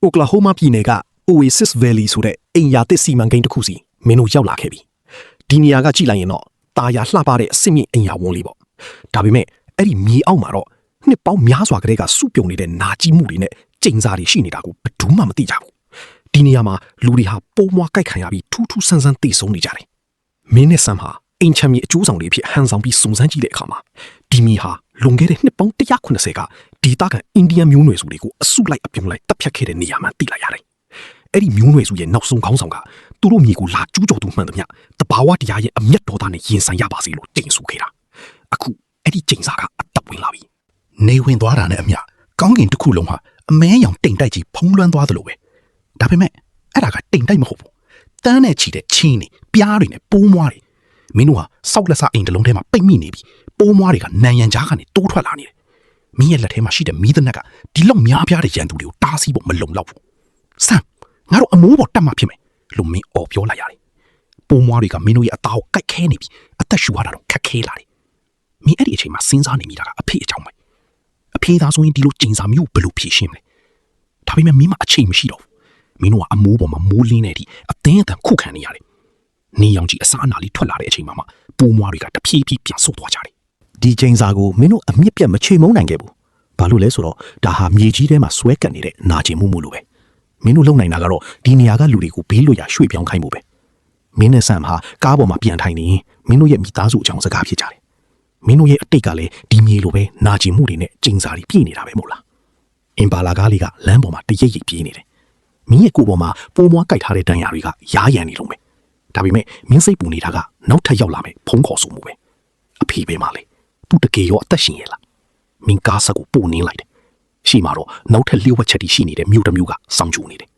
Oklahoma ပြည်နယ်က Oasis Valley ဆိုတဲ့အင်ယာတစ်စီမံကိန်းတစ်ခုစီမင်းတို့ရောက်လာခဲ့ပြီဒီနေရာကကြည့်လိုက်ရင်တော့တာယာလှပတဲ့အစစ်မြင့်အင်ယာဝန်းလေးပေါ့ဒါပေမဲ့အဲ့ဒီမြေအောက်မှာတော့နှစ်ပေါင်းများစွာကလေးကစုပြုံနေတဲ့နာကြီးမှုတွေနဲ့ကျိန်စာတွေရှိနေတာကိုဘယ်သူမှမသိကြဘူးဒီနေရာမှာလူတွေဟာပိုးမွားကြိုက်ခံရပြီးထူးထူးဆန်းဆန်းသိဆုံးနေကြတယ်မင်းနဲ့ဆမ်ဟာအင်ချမ်းမြေအကျိုးဆောင်တွေဖြစ်ဟန်ဆောင်ပြီးစုံစမ်းကြည့်တဲ့အခါမှာဒီမြေဟာလွန်ခဲ့တဲ့နှစ်ပေါင်း180ကဒီတာကန်အိန္ဒိယမျိုးနွယ်စုတွေကိုအစုလိုက်အပြုံလိုက်တပ်ဖြတ်ခဲ့တဲ့နေရာမှာသိလိုက်ရတယ်အဲ့ဒီမျိုးနွယ်စုရဲ့နောက်ဆုံးခေါင်းဆောင်ကသူတို့မြေကိုလာကျူးကျော်သူမှန်သမျှတဘာဝတရားရဲ့အမျက်တော်သားနဲ့ရင်ဆိုင်ရပါစေလို့ကြိမ်ဆူခဲ့တာအခုအဲ့ဒီကြိမ်စာကအသက်ဝင်လာပြီနေဝင်သွားတာနဲ့အမျှကောင်းကင်တစ်ခုလုံးဟာအမဲရောင်တိမ်တိုက်ကြီးဖုံးလွှမ်းသွားသလိုပဲဒါပေမဲ့အဲ့ဒါကတိမ်တိုက်မဟုတ်ဘူးတန်းနဲ့ချီတဲ့ချင်းတွေပြားတွေနဲ့ပိုးမွားတွေမင်းတို့ဟာစောက်လက်စားအိမ်တစ်လုံးထဲမှာပိတ်မိနေပြီပိုးမွားတွေကနံရံကြားကနေတိုးထွက်လာနေတယ်မင်းရဲ့လက်ထဲမှာရှိတဲ့မီးသနက်ကဒီလောက်များပြားတဲ့ရန်သူတွေကိုတားဆီးဖို့မလုံလောက်ဘူးဆမ်ငါတို့အမိုးပေါ်တက်မှဖြစ်မယ်လို့မင်းအော်ပြောလိုက်ရတယ်ပိုးမွားတွေကမင်းတို့ရဲ့အသားကိုကိုက်ခဲနေပြီအသက်ရှူရတာတော့ခက်ခဲလာတယ်မင်းအဲ့ဒီအချိန်မှာစဉ်းစားနေမိတာကအဖေအကြောင်းပဲအဖေသားဆိုရင်ဒီလိုကျင်စာမျိုးဘယ်လိုဖြေရှင်းမလဲဒါပေမဲ့မင်းမအချိန်မရှိတော့ဘူးမင်းတို့ကအမိုးပေါ်မှာမိုးလင်းနေတဲ့အသင်းအတန်ခုခံနေရတယ်နေရောင်ကြီးအစားအနာလေးထွက်လာတဲ့အချိန်မှာပိုးမွားတွေကတဖြည်းဖြည်းပြန်ဆုတ်သွားကြတယ်ဒီကျင်းစာကိုမင်းတို့အမြင့်ပြတ်မချိန်မုန်းနိုင်ခဲ့ဘူးဘာလို့လဲဆိုတော့ဒါဟာမြေကြီးထဲမှာဆွဲကပ်နေတဲ့နာကျင်မှုလို့ပဲမင်းတို့လုံနိုင်တာကတော့ဒီနေရာကလူတွေကိုဘေးလွတ်ရာရွှေ့ပြောင်းခိုင်းဖို့ပဲမင်းနဲ့ဆမ်ဟာကားပေါ်မှာပြန်ထိုင်နေမင်းတို့ရဲ့မိသားစုအကြောင်းစကားဖြစ်ကြတယ်မင်းတို့ရဲ့အတိတ်ကလည်းဒီမြေလိုပဲနာကျင်မှုတွေနဲ့ကျင်းစာတွေပြည့်နေတာပဲမို့လားအင်ပါလာကားလေးကလမ်းပေါ်မှာတရိပ်ရိပ်ပြေးနေတယ်မင်းရဲ့ကိုယ်ပေါ်မှာပိုးမွားကြိုက်ထားတဲ့တန်ရာတွေကရားရံနေလုံးပဲဒါပေမဲ့မင်းစိတ်ပူနေတာကနောက်ထပ်ရောက်လာမယ်ဖုံးခေါ်ဆိုမှုပဲအဖေပဲမလေးသူတကယ်ရောအသက်ရှင်ရဲ့လားမင်းကားဆက်ကိုပို့နင်းလိုက်တယ်ရှိမှာတော့နောက်ထပ်လျှို့ဝှက်ချက်တွေရှိနေတဲ့မြို့တစ်မျိုးကစောင့်ကြည့်နေတယ်